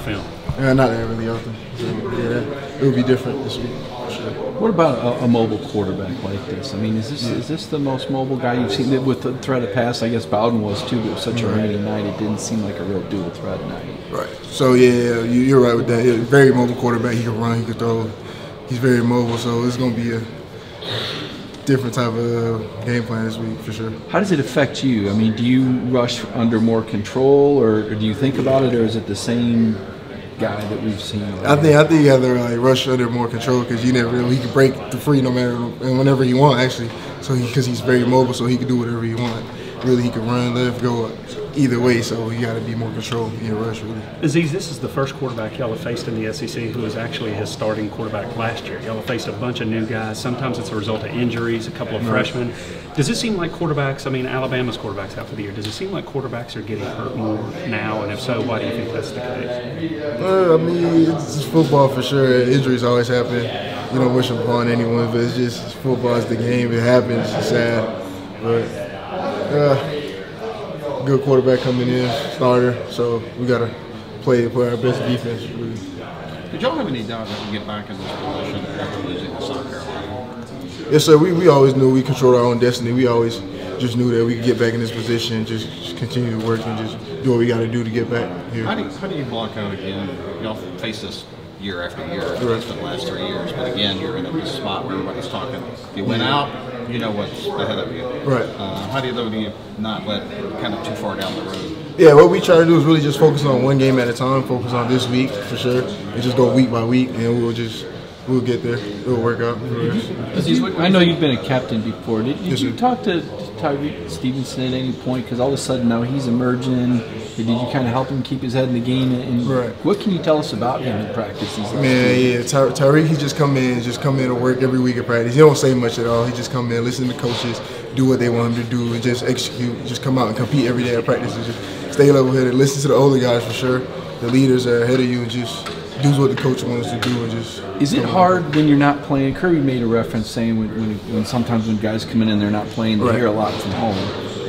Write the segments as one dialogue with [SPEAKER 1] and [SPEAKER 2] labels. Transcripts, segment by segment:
[SPEAKER 1] film?
[SPEAKER 2] Not that really often. So, yeah, it would be different this week for sure.
[SPEAKER 3] What about a mobile quarterback like this? I mean, is this the most mobile guy you've seen? With the threat of pass, I guess Bowden was too, but it was such a rainy night, it didn't seem like a real dual threat night.
[SPEAKER 2] Right. So, yeah, you're right with that. Yeah, very mobile quarterback. He can run, he can throw. He's very mobile, so it's going to be a different type of game plan this week for sure.
[SPEAKER 3] How does it affect you? I mean, do you rush under more control, or do you think about it, or is it the same guy that we've seen?
[SPEAKER 2] I think you have to rush under more control because he can break the free no matter and whenever he wants actually. So because he's very mobile, so he can do whatever he wants. Really, he can run, lift, go either way. So you got to be more control in your rush really.
[SPEAKER 1] Azeez, this is the first quarterback y'all have faced in the SEC who was actually his starting quarterback last year. Y'all have faced a bunch of new guys. Sometimes it's a result of injuries, a couple of freshmen. Does it seem like quarterbacks, I mean, Alabama's quarterbacks out for the year, does it seem like quarterbacks are getting hurt more now? And if so, why do you think that's the case?
[SPEAKER 2] I mean, it's football for sure. Injuries always happen. You don't wish upon anyone, but it's just football is the game. It happens. It's sad. But good quarterback coming in, starter. So we got to play our best defense. Really.
[SPEAKER 4] Did y'all have any doubt that we get back in this position after losing to South Carolina?
[SPEAKER 2] Yes, sir. We always knew we controlled our own destiny. We always just knew that we could get back in this position, just continue to work and just do what we got to do to get back here.
[SPEAKER 4] How do you block out again? Y'all face this year after year, at least in the last 3 years. But again, you're in this spot where everybody's talking. If you went out, you know what's ahead of you.
[SPEAKER 2] Right.
[SPEAKER 4] How do you not let kind of too far down the road?
[SPEAKER 2] Yeah, what we try to do is really just focus on one game at a time, focus on this week for sure, and just go week by week, and we'll get there. It'll work out.
[SPEAKER 3] I know you've been a captain before. Did you talk to Tyreek Stevenson at any point? Because all of a sudden now he's emerging. Did you kind of help him keep his head in the game? And
[SPEAKER 2] right.
[SPEAKER 3] What can you tell us about him in practice?
[SPEAKER 2] Man, Tyreek, he just come in to work every week at practice. He don't say much at all. He just come in, listen to coaches, do what they want him to do, and just execute. Just come out and compete every day at practice. And just stay level-headed. Listen to the older guys for sure. The leaders are ahead of you, and just do what the coach wants to do. And just.
[SPEAKER 3] Is it hard when you're not playing? Kirby made a reference saying when sometimes when guys come in and they're not playing, they hear a lot from home.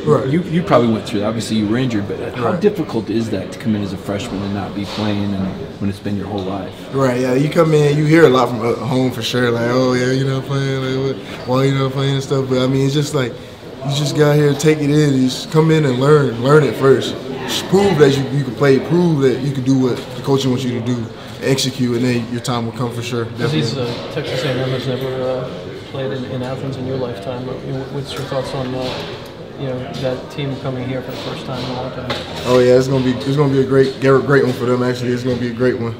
[SPEAKER 2] Right.
[SPEAKER 3] You probably went through that. Obviously, you were injured, but how difficult is that to come in as a freshman and not be playing, and when it's been your whole life?
[SPEAKER 2] Right. Yeah. You come in, you hear a lot from home for sure. Like, oh yeah, you're not playing. Like, why you not playing and stuff? But I mean, it's just like you just got here, take it in, you just come in and learn it first. Just prove that you can play. Prove that you can do what the coach wants you to do. Execute, and then your time will come for sure.
[SPEAKER 5] Azeez, Texas A&M has never played in Athens in your lifetime. What's your thoughts on that team coming here for the first time in a long time?
[SPEAKER 2] Oh yeah, it's gonna be a great one for them. Actually, it's gonna be a great one.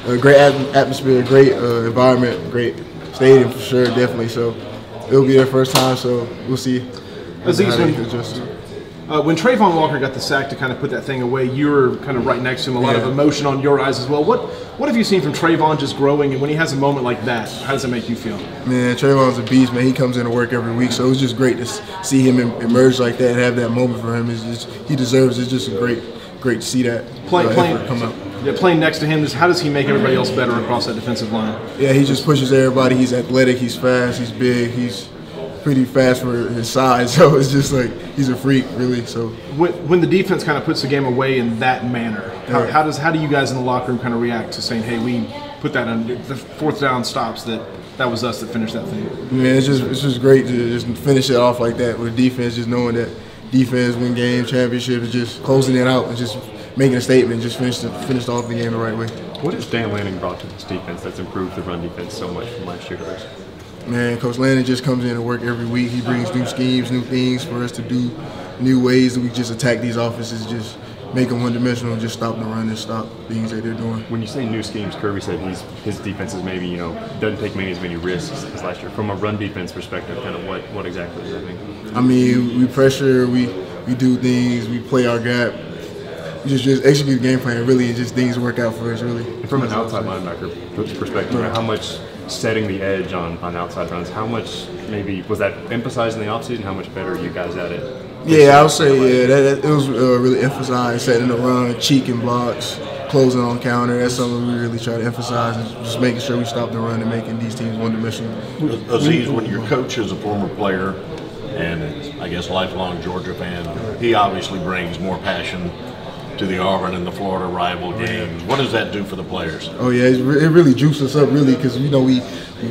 [SPEAKER 2] A great atmosphere, great environment, great stadium for sure, definitely. So it'll be their first time. So we'll see.
[SPEAKER 6] Azeez, when Trayvon Walker got the sack to kind of put that thing away, you were kind of right next to him. A lot of emotion on your eyes as well. What have you seen from Trayvon just growing, and when he has a moment like that, how does it make you feel?
[SPEAKER 2] Man, Trayvon's a beast, man. He comes into work every week, so it was just great to see him emerge like that and have that moment for him. He deserves it. It's just great to see that effort come out.
[SPEAKER 6] Yeah, playing next to him, how does he make everybody else better across that defensive line?
[SPEAKER 2] Yeah, he just pushes everybody. He's athletic, he's fast, he's big, he's pretty fast for his size, so it's just like he's a freak, really. So
[SPEAKER 6] when the defense kind of puts the game away in that manner, how do you guys in the locker room kind of react to saying, hey, we put that on the fourth down stops, that was us that finished that thing?
[SPEAKER 2] Man, it's just great to just finish it off like that with defense, just knowing that defense win games, championships, just closing it out and just making a statement, just finished off the game the right way.
[SPEAKER 7] What has Dan Lanning brought to this defense that's improved the run defense so much from last year to this?
[SPEAKER 2] Man, Coach Lanning just comes in to work every week. He brings new schemes, new things for us to do, new ways that we just attack these offenses, just make them one-dimensional and just stop the run and stop things that they're doing.
[SPEAKER 7] When you say new schemes, Kirby said his defense is maybe, doesn't take as many risks as last year. From a run defense perspective, kind of what exactly does that mean? I
[SPEAKER 2] mean, we pressure, we do things, we play our gap. We just execute the game plan, really, and just things work out for us, really.
[SPEAKER 7] And from an outside linebacker perspective, how much setting the edge on outside runs, how much maybe was that emphasized in the offseason? How much better are you guys at it?
[SPEAKER 2] Yeah, I would say, that it was really emphasized, setting the run, cheeking blocks, closing on counter. That's something we really try to emphasize, and just making sure we stop the run and making these teams one-dimensional.
[SPEAKER 8] Azeez, when your coach is a former player and I guess lifelong Georgia fan, he obviously brings more passion to the Auburn and the Florida rival games. What does that do for the players?
[SPEAKER 2] Oh yeah, it really juiced us up, really, because you know we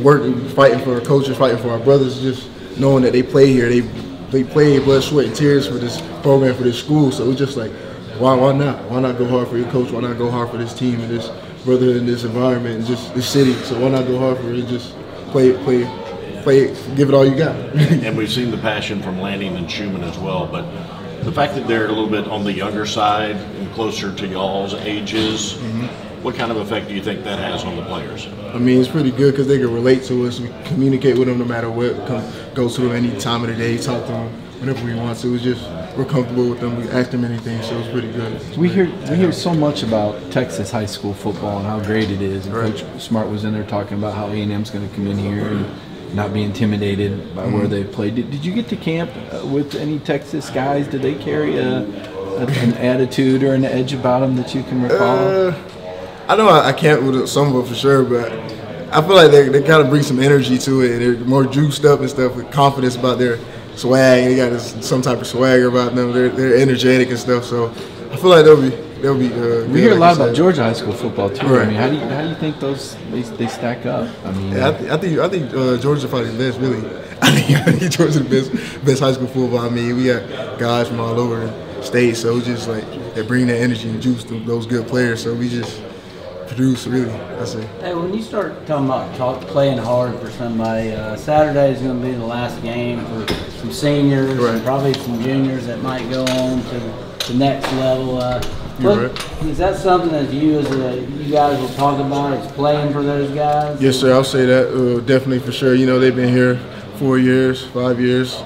[SPEAKER 2] work, fighting for our coaches, fighting for our brothers, just knowing that they play here, they play blood, sweat, and tears for this program, for this school. So it's just like, why not? Why not go hard for your coach? Why not go hard for this team and this brotherhood and this environment and just this city? So why not go hard for it? Just play, give it all you got.
[SPEAKER 8] And we've seen the passion from Lanning and Schumann as well, but the fact that they're a little bit on the younger side and closer to y'all's ages, what kind of effect do you think that has on the players?
[SPEAKER 2] I mean, it's pretty good because they can relate to us. We communicate with them no matter what. Go to them any time of the day, talk to them whenever we want to. It's just we're comfortable with them. We ask them anything, so it's pretty good.
[SPEAKER 3] We hear so much about Texas high school football and how great it is. And Coach Smart was in there talking about how A&M's going to come in here and not be intimidated by where they played. Did you get to camp with any Texas guys? Did they carry an attitude or an edge about them that you can recall?
[SPEAKER 2] I know I camped with some of them for sure, but I feel like they kind of bring some energy to it. They're more juiced up and stuff with confidence about their swag. They got some type of swagger about them. They're energetic and stuff. So I feel like they'll be.
[SPEAKER 3] We hear a lot about Georgia high school football too. Right. I mean, how do you think they stack up? I mean,
[SPEAKER 2] yeah, I think Georgia's probably the best. Really, I think Georgia's the best high school football. I mean, we got guys from all over the state, so it's just like they bring that energy and juice to those good players. So we just produce, really, I say.
[SPEAKER 9] Hey, when you start talking about playing hard for somebody, Saturday is going to be the last game for some seniors and probably some juniors that might go on to the next level. Is that something that you guys will talk about, is playing for those guys?
[SPEAKER 2] Yes, sir. I'll say that definitely for sure. You know, they've been here 4 years, 5 years.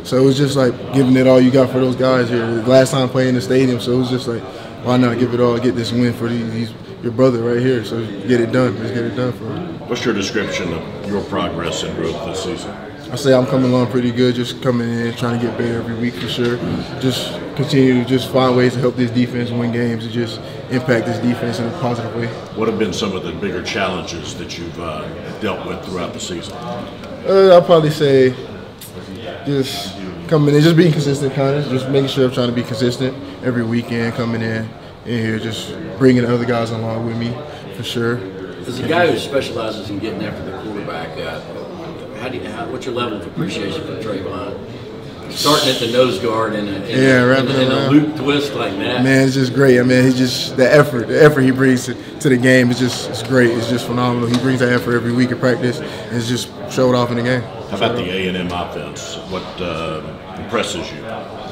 [SPEAKER 2] So it was just like giving it all you got for those guys here. The last time playing in the stadium, so it was just like, why not give it all, get this win for your brother right here. So get it done. Let's get it done for him.
[SPEAKER 8] What's your description of your progress and growth this season?
[SPEAKER 2] I say I'm coming along pretty good, just coming in, trying to get better every week for sure. Just continue to just find ways to help this defense win games and just impact this defense in a positive way.
[SPEAKER 8] What have been some of the bigger challenges that you've dealt with throughout the season?
[SPEAKER 2] I'll probably say just coming in, just being consistent, kind of. Just making sure I'm trying to be consistent every weekend, coming in here, just bringing the other guys along with me for sure.
[SPEAKER 10] As a guy who specializes in getting after the quarterback, what's your level of appreciation for Trayvon? Starting at the nose guard in a loop twist like that.
[SPEAKER 2] Man, it's just great. I mean, he's just the effort he brings to the game is it's great. It's just phenomenal. He brings that effort every week in practice, and it's just showed off in the game.
[SPEAKER 8] How about the A&M offense? What impresses you?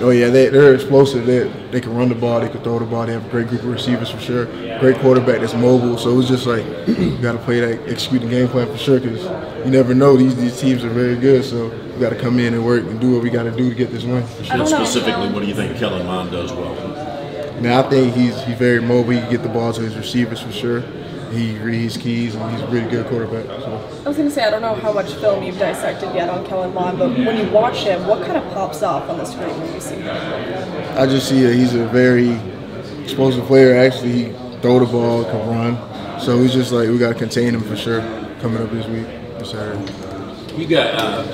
[SPEAKER 2] Oh yeah, they're explosive. They can run the ball, they can throw the ball. They have a great group of receivers for sure. Great quarterback that's mobile. So it's just like you got to play that, execute the game plan for sure, because you never know. These teams are very good. So we got to come in and work and do what we got to do to get this win. For sure.
[SPEAKER 8] Specifically, what do you think Kellen Mond does well?
[SPEAKER 2] Man, I think he's very mobile. He can get the ball to his receivers for sure. He reads keys, and he's a really good quarterback. So.
[SPEAKER 11] I was going to say, I don't know how much film you've dissected yet on Kellen Mond, but when you watch him, what kind of pops off on the screen when you see him?
[SPEAKER 2] I just see that he's a very explosive player. Actually, he throw the ball, can run. So it's just like we got to contain him for sure coming up this week, this Saturday.
[SPEAKER 10] You got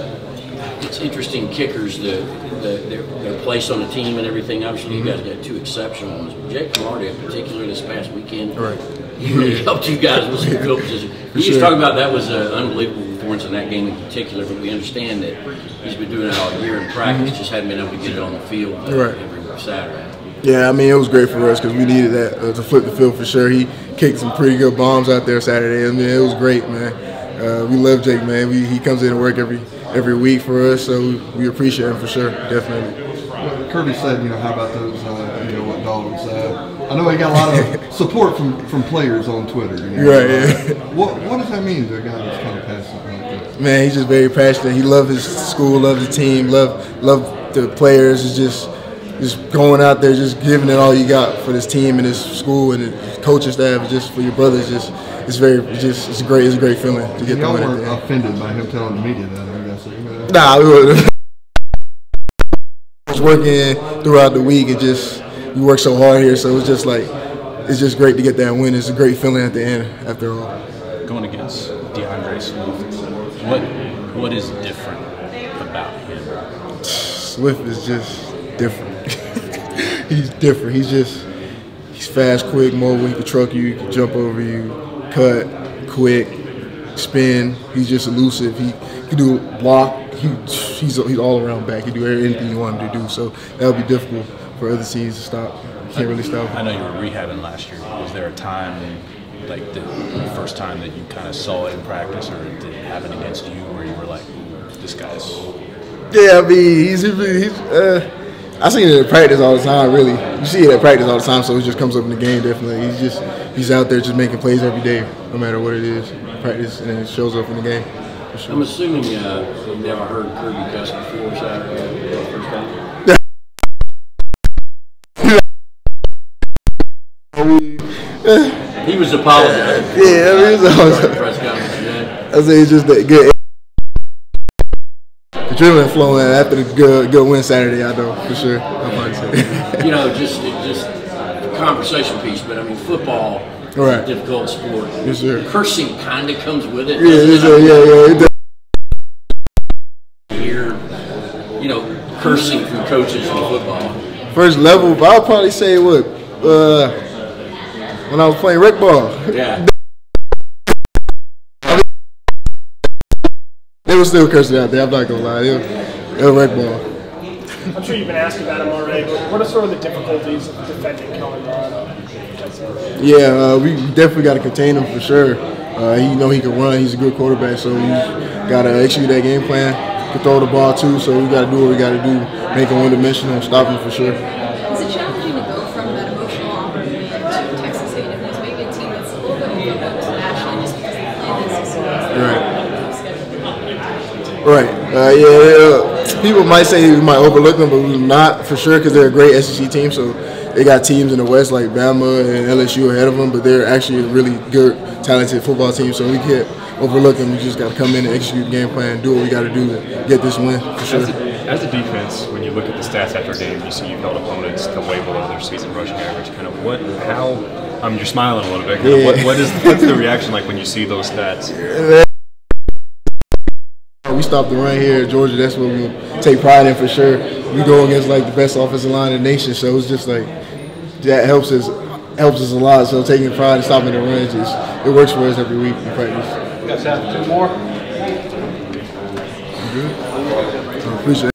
[SPEAKER 10] it's interesting kickers, their place on the team and everything. Obviously, you guys got two exceptional ones. Jake Camardi in particular this past weekend.
[SPEAKER 2] Right.
[SPEAKER 10] He really helped you guys with some field position. You just talking about that was an unbelievable performance in that game in particular, but we understand that he's been doing it all year in practice, just hadn't been able to get it on the field every Saturday.
[SPEAKER 2] Yeah, I mean, it was great for us because we needed that to flip the field for sure. He kicked some pretty good bombs out there Saturday. I mean, it was great, man. We love Jake, man. He comes in to work every week for us, so we appreciate him for sure, definitely.
[SPEAKER 12] Kirby said, how about those, what dogs? I know he got a lot of support from players on Twitter.
[SPEAKER 2] Right, yeah.
[SPEAKER 12] What does that mean to a guy that's kind of passionate like that?
[SPEAKER 2] Man, he's just very passionate. He loves his school, loves the team, love the players. It's just going out there, just giving it all you got for this team and this school and the coaching staff, just for your brothers. It's a great feeling to get
[SPEAKER 12] Y'all
[SPEAKER 2] the win.
[SPEAKER 12] Y'all weren't offended by him telling the media that, I guess.
[SPEAKER 2] Nah, we were just working throughout the week and we work so hard here, so it's just great to get that win. It's a great feeling at the end after all.
[SPEAKER 13] Going against DeAndre Swift, what is different about him?
[SPEAKER 2] Swift is just different. He's different. He's just He's fast, quick, mobile. He can truck you, he can jump over you, cut, quick, spin. He's just elusive. He can do block. He's all around back. He can do anything you want him to do. So that would be difficult for other teams to stop. Can't really stop him.
[SPEAKER 13] I know you were rehabbing last year. Was there a time, like the first time that you kind of saw it in practice, or did it happen against you, where you were like, this guy's?
[SPEAKER 2] Yeah, I mean, he's I see it at practice all the time, really. You see it at practice all the time, so it just comes up in the game, definitely. He's out there just making plays every day, no matter what it is. Practice, and then it shows up in the game. For sure.
[SPEAKER 10] I'm assuming you've never heard Kirby cuss before Saturday, the first time? He was apologizing.
[SPEAKER 2] Yeah, I mean, it's always,
[SPEAKER 10] press conference today.
[SPEAKER 2] I say it's just that good adrenaline flowing after the good win Saturday. I know for sure. I'll probably say.
[SPEAKER 10] Just conversation piece, but I mean football.
[SPEAKER 2] Right.
[SPEAKER 10] It's a difficult sport.
[SPEAKER 2] Yes, sir.
[SPEAKER 10] Cursing kind of comes with it.
[SPEAKER 2] Yeah, it does.
[SPEAKER 10] Here, cursing from coaches in football.
[SPEAKER 2] First level, but I'll probably say what when I was playing rec ball.
[SPEAKER 10] Yeah.
[SPEAKER 2] They were still cursing out there. I'm not gonna lie. They were rec ball.
[SPEAKER 14] I'm sure you've been asked about him already, but what are sort of the difficulties of defending Kellen Mond?
[SPEAKER 2] Yeah, we definitely got to contain him for sure. He he can run. He's a good quarterback, so we got to execute that game plan. Can throw the ball too, so we got to do what we got to do. Make him one-dimensional, stop him for sure.
[SPEAKER 15] Is it challenging to go from that emotional opera to Texas A&M, who's maybe a team that's a little bit overlooked nationally just because they play this
[SPEAKER 2] Right. People might say we might overlook them, but we're not for sure because they're a great SEC team. So they got teams in the West like Bama and LSU ahead of them, but they're actually a really good, talented football team. So we can't overlook them. We just got to come in and execute the game plan, do what we got to do to get this win for sure.
[SPEAKER 7] As a defense, when you look at the stats after games, you see you've held opponents to way below their season rushing average. Kind of you're smiling a little bit. What's the reaction like when you see those stats?
[SPEAKER 2] We stopped the run here at Georgia. That's what we take pride in for sure. We go against like the best offensive line in the nation, so it's just like that helps us a lot. So taking pride in stopping the run, it works for us every week in practice.
[SPEAKER 14] You guys have two more.
[SPEAKER 2] Good. I appreciate it.